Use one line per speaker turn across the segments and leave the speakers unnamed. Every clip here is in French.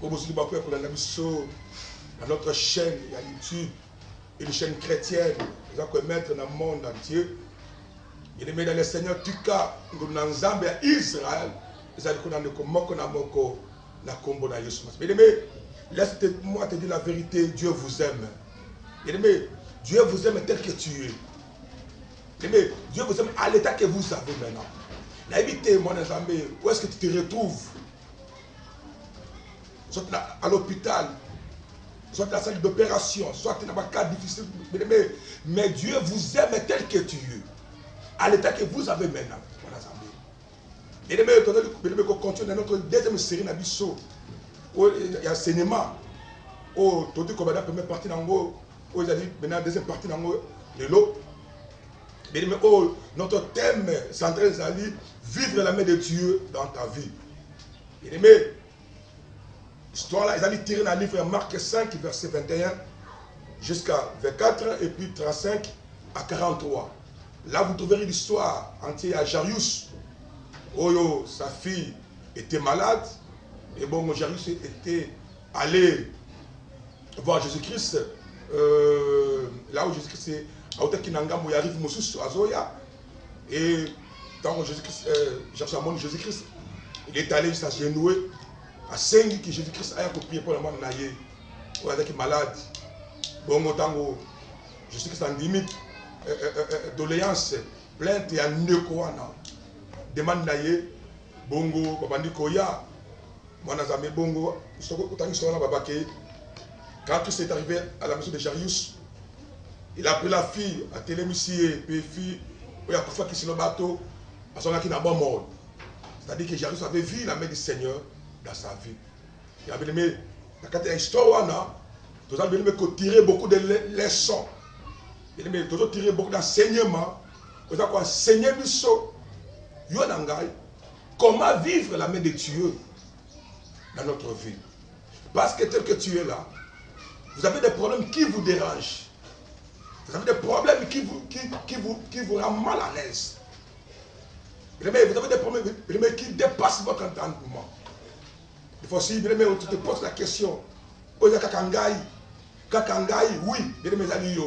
Pour notre chaîne, il y a YouTube, une chaîne chrétienne, nous allons mettre dans le monde entier. Il est dans le Seigneur Tuka, nous sommes en Zambie, Israël, nous allons dans le Komoko, na Kombo, na Yesu. Mais laisse-moi te dire la vérité, Dieu vous aime. Dieu vous aime tel que tu es. Dieu vous aime à l'état que vous avez maintenant. La vérité, mon ami, où est-ce que tu te retrouves? Soit à l'hôpital, soit dans la salle d'opération, soit dans un cas difficile. Mais Dieu vous aime tel que tu es. À l'état que vous avez maintenant. Et nous continuons dans notre deuxième série d'Abisso. Il y a un cinéma. Oh, tout le monde a première partie dans l'eau. Oh, il y a maintenant deuxième partie dans l'eau. Mais notre thème central est vivre la main de Dieu dans ta vie. L'histoire là, ils allaient tirer dans le livre Marc 5, verset 21 jusqu'à 24 et puis 35 à 43. Là, vous trouverez l'histoire entière à Jairus. Oh, sa fille était malade. Et bon, Jairus était allé voir Jésus-Christ. Là où Jésus-Christ est à hauteur Kinangam, où il arrive Moussous à Zoya. Et quand Jésus-Christ, Jésus-Christ, il est allé s'agenouiller à 5 que Jésus-Christ a prié pour le monde naïe. Ou avec malade. Bon, autant Jésus-Christ en limite doléance, plainte et en nekoana. Demande naïe, bongo, babandi koya. Moi, nazame bongo, quand tout s'est arrivé à la maison de Jairus, il a pris la fille à Télémissier, puis fille, il y a parfois qui sur le bateau, à son qui n'a pas mort. C'est-à-dire que Jairus avait vu la main du Seigneur dans sa vie. Il avait aimé, quand il y a une histoire, nous avons tiré beaucoup de leçons. Il avait toujours tiré beaucoup d'enseignements. Nous avons enseigné comment vivre la main de Dieu dans notre vie. Parce que tel que tu es là, vous avez des problèmes qui vous dérangent. Vous avez des problèmes qui vous rendent mal à l'aise. Vous avez des problèmes qui dépassent votre entendement. Il faut aussi, tu te poses la question. Kakangai, oui, mes amis.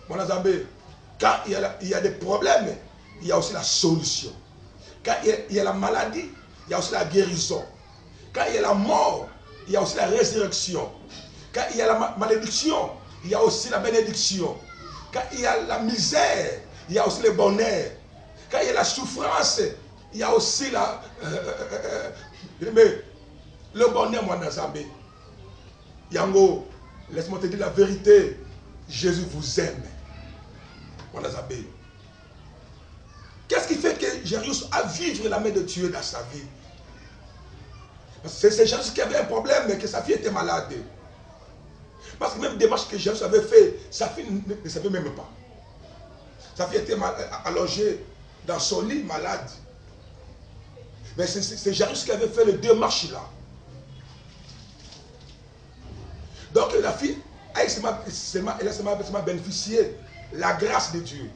Mon azambé, quand il y a des problèmes, il y a aussi la solution. Quand il y a la maladie, il y a aussi la guérison. Quand il y a la mort, il y a aussi la résurrection. Quand il y a la malédiction, il y a aussi la bénédiction. Quand il y a la misère, il y a aussi le bonheur. Quand il y a la souffrance, il y a aussi le bonheur, mon Nazambé. Yango, laisse-moi te dire la vérité. Jésus vous aime, mon Nazambé. Qu'est-ce qui fait que Jairus a vécu la main de Dieu dans sa vie? C'est Jairus qui avait un problème, mais que sa fille était malade. Parce que même des démarches que Jairus avait fait, sa fille ne savait même pas. Sa fille était allongée dans son lit, malade. Mais c'est Jairus qui avait fait les démarches là. Donc la fille a seulement bénéficié de la grâce de Dieu.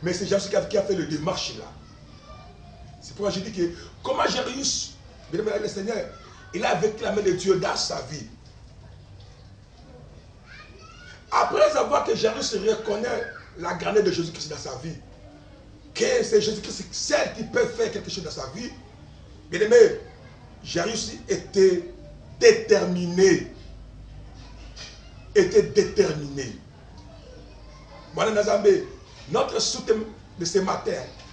Mais c'est Jairus qui a fait les démarches là. C'est pourquoi je dis que comment Jairus, le Seigneur, il a vécu la main de Dieu dans sa vie. Après avoir que Jairus reconnaît la grandeur de Jésus-Christ dans sa vie, que c'est Jésus-Christ celle qui peut faire quelque chose dans sa vie, bien aimé, Jairus était déterminé. Voilà Nazambé, notre sous-thème de ce matin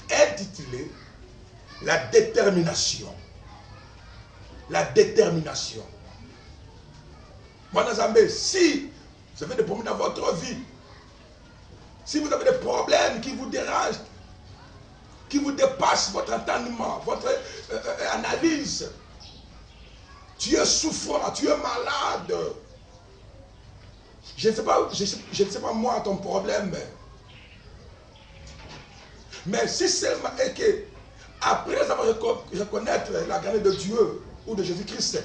est intitulé la détermination. La détermination. Voilà Nazambé, si vous avez des problèmes dans votre vie, si vous avez des problèmes qui vous dérangent, qui vous dépassent votre entendement, votre analyse, tu es souffrant, tu es malade. Je ne sais pas moi ton problème. Mais si seulement est que, après avoir reconnaître la grandeur de Dieu ou de Jésus-Christ,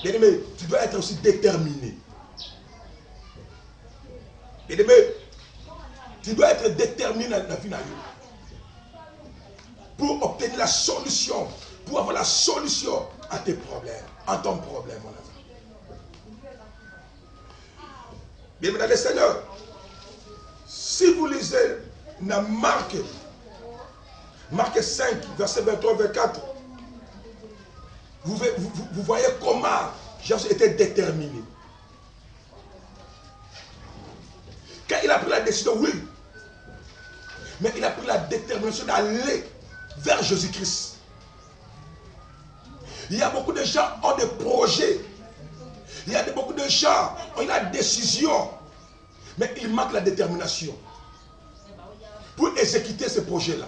bien aimé, tu dois être aussi déterminé. Bien aimé, tu dois être déterminé dans la vie pour obtenir la solution, pour avoir la solution à tes problèmes, à ton problème, mon ami. Bien, mesdames et Seigneur, si vous lisez dans Marc 5, verset 23, 24, vous voyez comment Jésus était déterminé. Quand il a pris la décision, oui, mais il a pris la détermination d'aller vers Jésus-Christ. Il y a beaucoup de gens qui ont des projets. Il y a beaucoup de gens qui ont la décision. Mais il manque la détermination pour exécuter ce projet-là.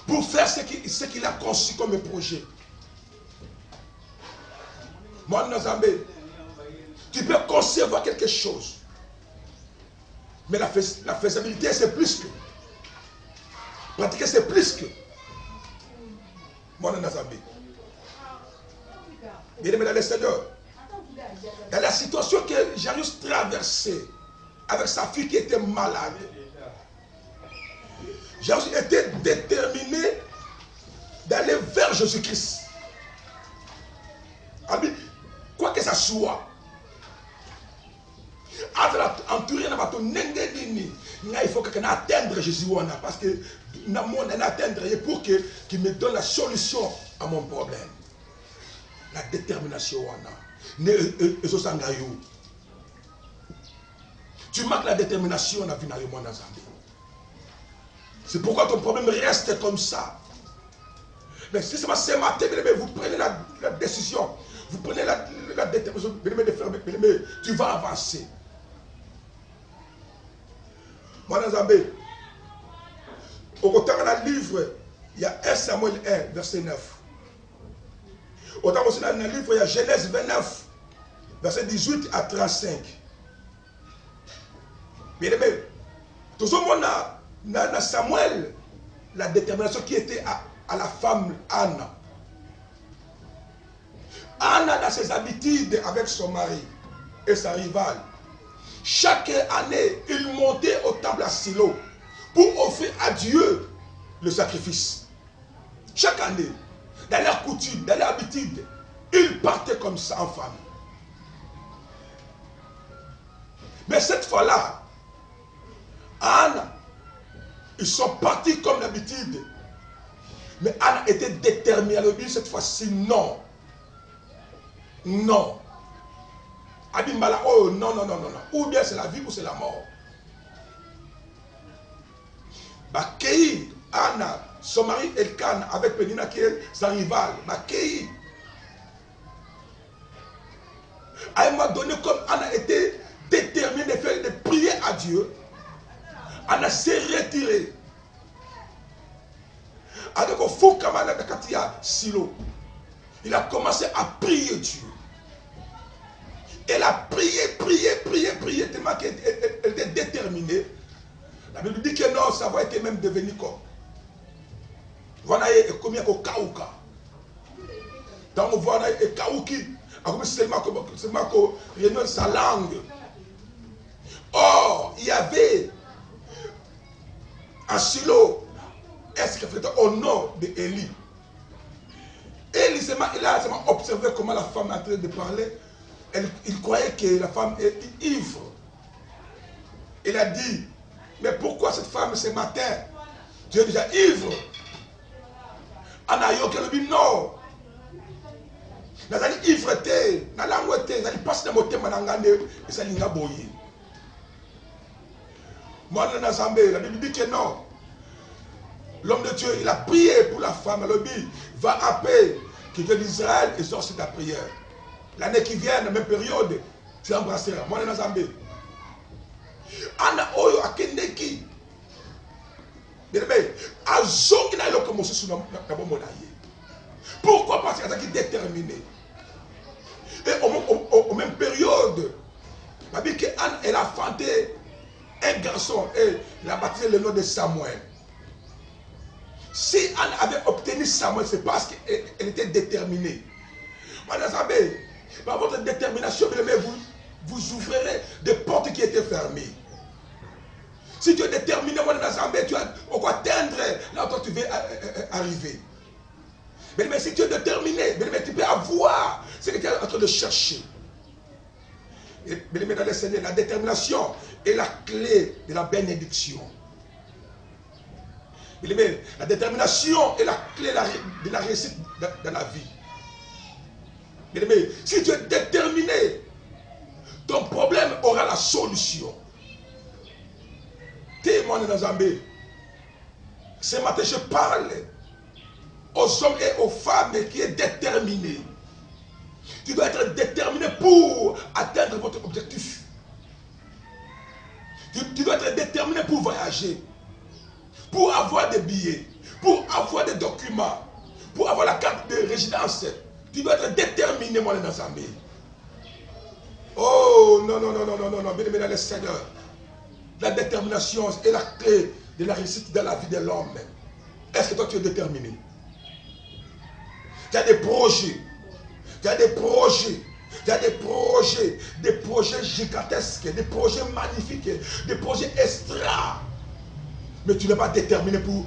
Pour faire ce qu'il a conçu comme projet. Moi, Nazambé, tu peux concevoir quelque chose. Mais la faisabilité, c'est plus que. Pratiquer, c'est plus que. Moi, Nazambé. Bien aimé dans le Seigneur, dans la situation que Jairus traversait avec sa fille qui était malade, Jairus était déterminé d'aller vers Jésus-Christ. Quoi que ça soit, il faut que atteindre Jésus parce que pour qu'il me donne la solution à mon problème. La détermination. Tu manques la détermination dans la vie de mon Zambie. C'est pourquoi ton problème reste comme ça. Mais si c'est ce matin, vous prenez la décision, vous prenez la détermination, tu vas avancer. Mon Zambie, au côté dans le livre, il y a 1 Samuel 1, verset 9. Autant aussi dans le livre, il y a Genèse 29, verset 18 à 35. Bien aimé, tout le monde dans Samuel, la détermination qui était à la femme Anne. Anne, dans ses habitudes avec son mari et sa rivale, chaque année, il montait au temple à Silo pour offrir à Dieu le sacrifice. Chaque année. Dans leur coutume, dans leur habitude, ils partaient comme ça en famille. Mais cette fois-là, Anne, ils sont partis comme d'habitude. Mais Anne était déterminée à le dire cette fois-ci, non. Non. Abimbala, oh non, non, non, non, non. Ou bien c'est la vie ou c'est la mort. Bakei, Anne, son mari Elkan avec Pénina qui est sa rivale, Bakei. À un moment donné, comme Anna était déterminée de prier à Dieu, Anna s'est retirée. Avec au fou Kamana de Katia Silo, il a commencé à prier Dieu. Elle a prié, tellement qu'elle était déterminée. La Bible dit que non, ça va être même devenu comme. Voilà, et comme il y a un Kauka. Dans le voilà, et Kauki, seulement que sa langue. Or, il y avait un silo, est-ce qu'il fait au nom d'Élie. Élie, il a observé comment la femme est en train de parler. Il croyait que la femme est ivre. Il a dit, mais pourquoi cette femme ce matin, tu es déjà ivre? Anayo qui dit non. Nazali ivreté, na langoté, nazali passe na motema nangane, et ça linga boye. Moi, dans l'Assemblée, la Bible dit que non. L'homme de Dieu, il a prié pour la femme. Elle dit, va appeler que Dieu d'Israël exauce ta prière. L'année qui vient, la même période, tu embrasseras. Moi, dans l'Assemblée. Anna Oyo Akendeki. Bien aimé, Azongi na yo commencé sur la bombe. Pourquoi? Parce qu'elle est déterminée. Et au même période, la Bible qu'Anne, elle a fanté un garçon et il a baptisé le nom de Samuel. Si Anne avait obtenu Samuel, c'est parce qu'elle était déterminée. Madame Zambé, par votre détermination, vous ouvrirez des portes qui étaient fermées. Si tu es déterminé, Madame Zambé, tu vas atteindre là où tu veux arriver. Mais si tu es déterminé, mais tu peux avoir ce que tu es en train de chercher. Mais dans le Seigneur, la détermination est la clé de la bénédiction. Mais la détermination est la clé de la réussite dans la vie. Mais si tu es déterminé, ton problème aura la solution. Témoin dans Zambé. Ce matin, je parle aux hommes et aux femmes qui sont déterminés. Tu dois être déterminé pour atteindre votre objectif. Tu dois être déterminé pour voyager, pour avoir des billets, pour avoir des documents, pour avoir la carte de résidence. Tu dois être déterminé, mon ensemble. Oh, non, non, non, non, non, non, non, bien le Seigneur. La détermination est la clé de la réussite dans la vie de l'homme. Est-ce que toi tu es déterminé? Tu as des projets. Tu as des projets. Tu as des projets gigantesques, des projets magnifiques, des projets extra. Mais tu n'es pas déterminé pour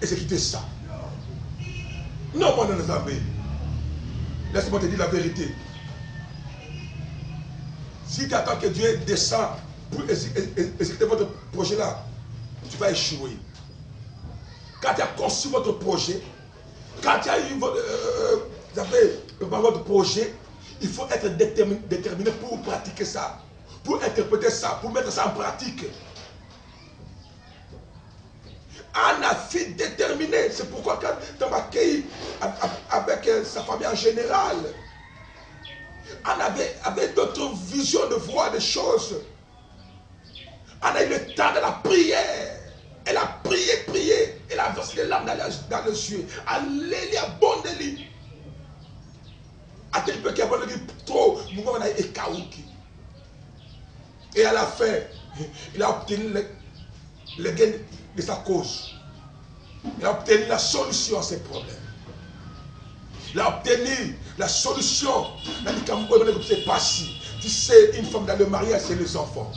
exécuter ça. Non, mon ami. Laisse-moi te dire la vérité. Si tu attends que Dieu descende pour exécuter votre projet-là, tu vas échouer. Quand tu as conçu votre projet, quand tu as eu votre projet, il faut être déterminé pour pratiquer ça, pour interpréter ça, pour mettre ça en pratique. Anna fut déterminée. C'est pourquoi quand tu m'as accueilli avec sa famille en général, Anna avait d'autres visions de voir des choses. Anna a eu le temps de la prière. Elle a prié. Elle a versé les larmes dans les yeux. Elle a abondé. À tel point qu'elle a abondé trop. Et à la fin, il a obtenu le gain de sa cause. Il a obtenu la solution à ses problèmes. Il a obtenu la solution. Il a dit que c'est pas si. Tu sais, une femme dans le mariage, c'est les enfants.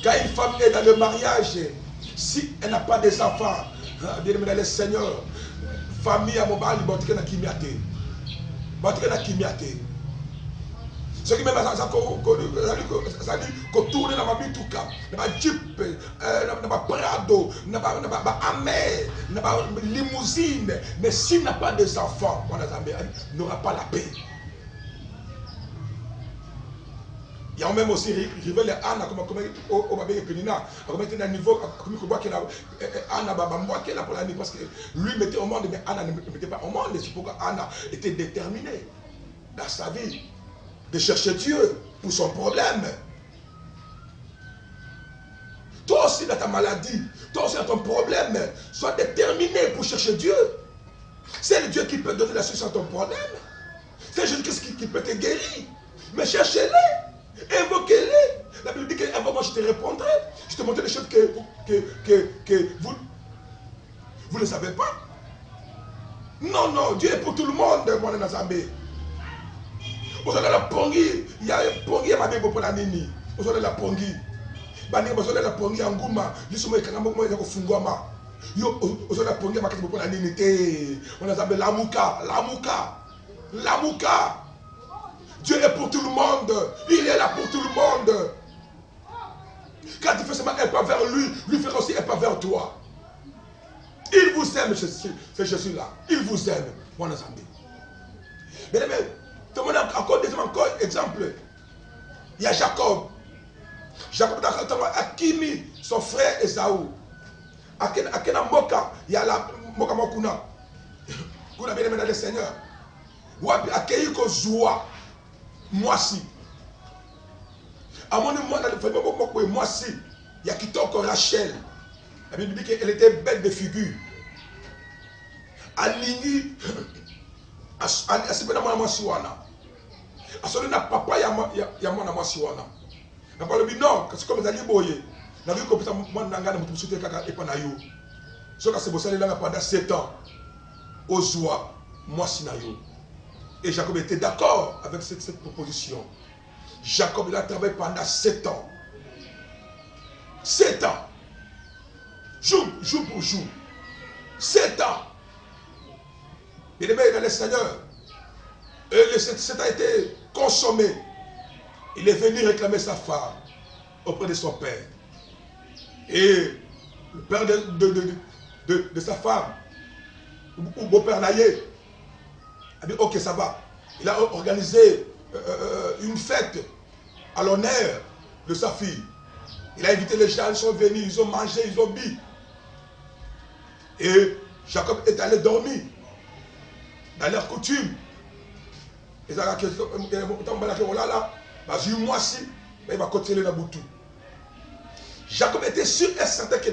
Quand une femme est dans le mariage, si elle n'a pas des enfants, bien aimé le Seigneur, famille à mon bal, il va être kimiate. Ce qui même ça dit qu'on tourne dans ma bituka, dans ma jeep, dans ma prado, dans ma amère, dans ma limousine. Mais s'il n'a pas des enfants, il n'aura pas la paix. Il y a même aussi révélé Anna comme au Babé Penina, comme était un niveau comme Anna Babamboa qui est là pour l'année parce que lui mettait au monde, mais Anna ne mettait pas au monde. C'est pourquoi Anna était déterminée dans sa vie de chercher Dieu pour son problème. Toi aussi dans ta maladie, toi aussi dans ton problème, sois déterminé pour chercher Dieu. C'est le Dieu qui peut donner la solution à ton problème. C'est Jésus qui peut te guérir. Mais cherchez-les. Invoquez-les. La Bible dit que moi je te répondrai. Je te montrerai des choses que vous ne savez pas. Non, non, Dieu est pour tout le monde, mon Nazambé. Vous avez la pongi, il y a pongi à ma bébé pour la nini. Vous avez la pongi. Vous avez la pongi en gouma. Vous avez la pongi en fungoma. Vous avez la pongi pour la nini. On a appelé l'amouka. L'amouka. Dieu est pour tout le monde. Il est là pour tout le monde. Quand tu fais seulement un pas vers lui, lui fera aussi un pas vers toi. Il vous aime, c'est Jésus-là. Il vous aime, mon ami. Mais encore exemple. Il y a Jacob. Jacob a Kimi, son frère Esaü. Akena Moka, il y a la Moka Mokuna. Kuna bien aimé dans le Seigneur. Wapi accueilli ko Zoua. Moi si. À mon moment dans le famille, moi si. Il y a Kitoko Rachel. La Bible dit qu'elle était belle de figure. Alingi. Asibena mwana mwasiwana. Asole na papa ya mwana mwasiwana. Na palo bi non, c'est comme zali boye. Na vu ko pesa mwana ngana mutu sote kaka epa na yo. Soka se bosali là pendant 7 ans. Ozwa mwasi na yo. Et Jacob était d'accord avec cette proposition. Jacob il a travaillé pendant 7 ans. 7 ans. Jour pour jour. 7 ans. Bien aimé dans le Seigneur. Et cet a été consommé. Il est venu réclamer sa femme auprès de son père. Et le père de sa femme, ou beau-père Naïe, a dit ok, ça va. Il a organisé une fête à l'honneur de sa fille. Il a invité les gens, ils sont venus, ils ont mangé, ils ont bu. Et Jacob est allé dormir dans leur coutume. Il va continuer dans Boutou. Jacob était sûr et certain que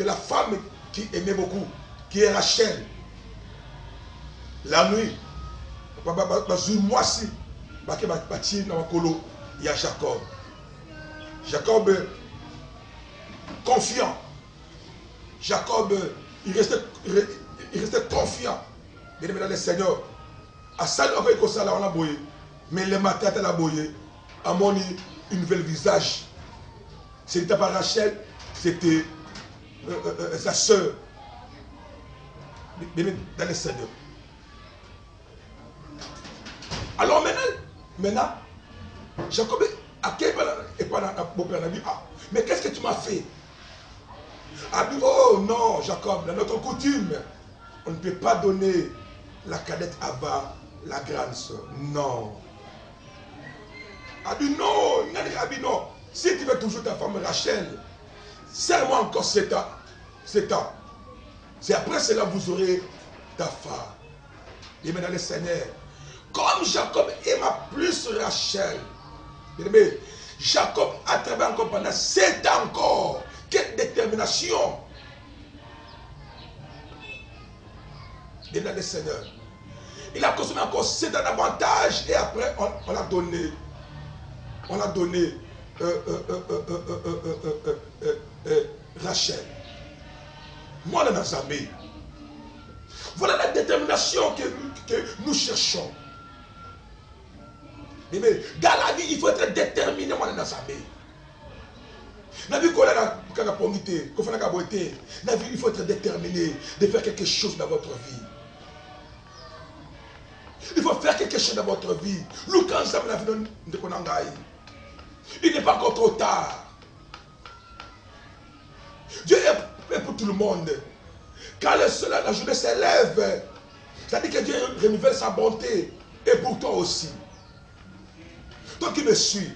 la femme qui aimait beaucoup, qui est Rachel, la nuit, il y a Jacob. Jacob confiant. Jacob, il restait confiant. Bien aimé dans le Seigneur. À ça, on a boyé. Mais le matin, il a boyé. À mon une nouvelle visage. Ce n'était pas Rachel, c'était sa soeur. Bien aimé dans le Seigneur. Alors maintenant, Jacob a dit, ah, mais qu'est-ce que tu m'as fait? A dit, oh non, Jacob, dans notre coutume, on ne peut pas donner la cadette Abba, la grande soeur. Non. A dit, non, non. Si tu veux toujours ta femme Rachel, serre-moi encore 7 ans. 7 ans. C'est après cela que vous aurez ta femme. Et maintenant le Seigneur, comme Jacob aima plus Rachel, bien-aimé, Jacob a travaillé encore pendant 7 ans encore. Quelle détermination! Et dans le Seigneur. Il a consommé encore 7 ans d'avantage et après on a donné Rachel. Moi, les amis, voilà la détermination que nous cherchons. Mais dans la vie, il faut être déterminé, moi, les amis. Dans la vie, il faut être déterminé de faire quelque chose dans votre vie. Il faut faire quelque chose dans votre vie. Il n'est pas encore trop tard. Dieu est pour tout le monde. Quand la journée s'élève, ça dit que Dieu renouvelle sa bonté. Et pour toi aussi. Toi qui me suis.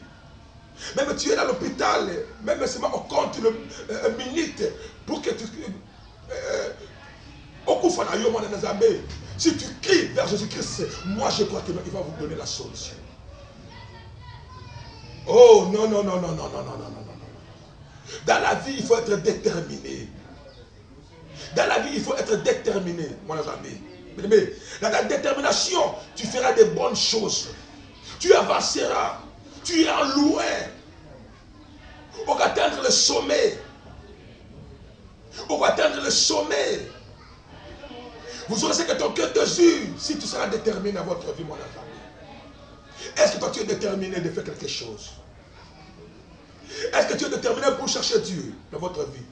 Même tu es dans l'hôpital, même seulement on compte une minute pour que tu... Si tu cries vers Jésus-Christ, moi je crois qu'il va vous donner la solution. Oh non, non, non, non, non, non, non, non, non, non. Dans la vie, il faut être déterminé. Dans la vie, il faut être déterminé, mon ami. Mais dans la détermination, tu feras des bonnes choses. Tu avanceras. Tu iras loin. On va atteindre le sommet. On va atteindre le sommet. Vous aurez ce que ton cœur désire si tu seras déterminé dans votre vie, mon ami. Est-ce que toi tu es déterminé de faire quelque chose? Est-ce que tu es déterminé pour chercher Dieu dans votre vie?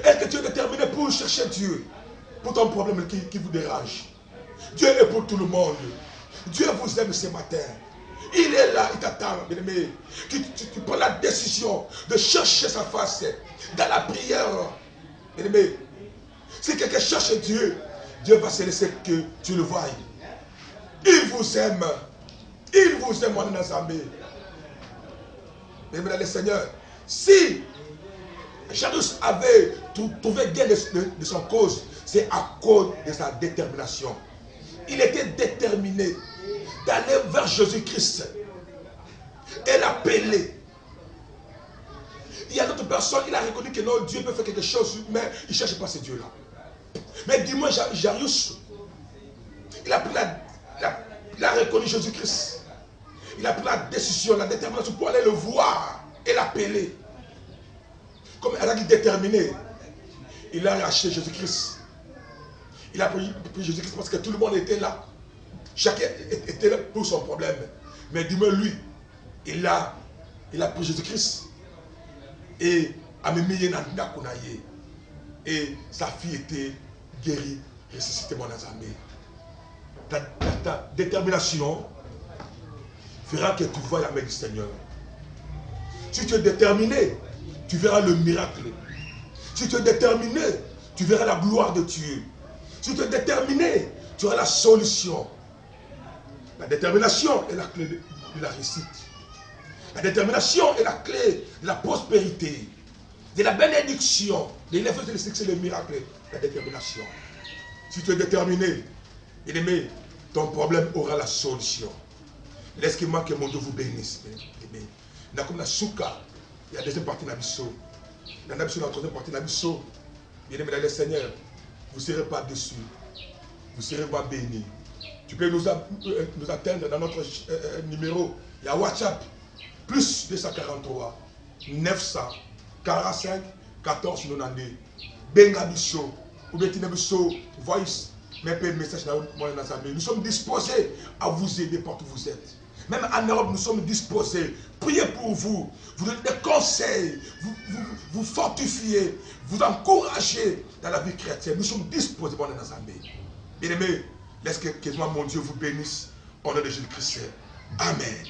Est-ce que tu es déterminé pour chercher Dieu pour ton problème qui vous dérange? Dieu est pour tout le monde. Dieu vous aime ce matin. Il est là, il t'attend, bien aimé. Tu prends la décision de chercher sa face dans la prière. Bien aimé, si quelqu'un cherche Dieu, Dieu va se laisser que tu le voies. Il vous aime. Il vous aime, mon ami. Bien aimé dans le Seigneur. Si Jairus avait trouvé gain de son cause, c'est à cause de sa détermination. Il était déterminé d'aller vers Jésus-Christ et l'appeler. Il y a d'autres personnes, il a reconnu que non, Dieu peut faire quelque chose, mais il ne cherche pas ce Dieu-là. Mais dis-moi, Jairus, il a reconnu Jésus-Christ. Il a pris la décision, la détermination pour aller le voir et l'appeler. Comme elle a dit déterminé, il a lâché Jésus-Christ. Il a pris Jésus-Christ parce que tout le monde était là. Chacun était là pour son problème. Mais dis-moi, lui, il a pris Jésus-Christ. Et a mis et sa fille était guérir, ressusciter mon Azamé. Ta détermination fera que tu vois la main du Seigneur. Si tu es déterminé, tu verras le miracle. Si tu es déterminé, tu verras la gloire de Dieu. Si tu es déterminé, tu auras la solution. La détermination est la clé de la réussite. La détermination est la clé de la prospérité, de la bénédiction, de l'effet, le succès, le miracle. La détermination. Si tu es déterminé, bien-aimé, ton problème aura la solution. Laisse-moi que mon Dieu vous bénisse. Il y a comme la souka, il y a la deuxième partie de l'Abisso. Il y a la troisième partie de l'Abisso. Bien-aimé, dans le Seigneur, vous ne serez pas déçus. Vous ne serez pas bénis. Tu peux nous atteindre dans notre numéro. Il y a WhatsApp. Plus 243 945 14 90. Benga Bisso. Ou bien Bisso Voice. Même un message dans mon assemblée. Nous sommes disposés à vous aider partout où vous êtes. Même en Europe, nous sommes disposés. Priez pour vous. Vous donnez des conseils. Vous fortifiez. Vous encouragez dans la vie chrétienne. Nous sommes disposés pour notre assemblée. Bien aimé, laisse que mon Dieu vous bénisse. Au nom de Jésus-Christ. Amen.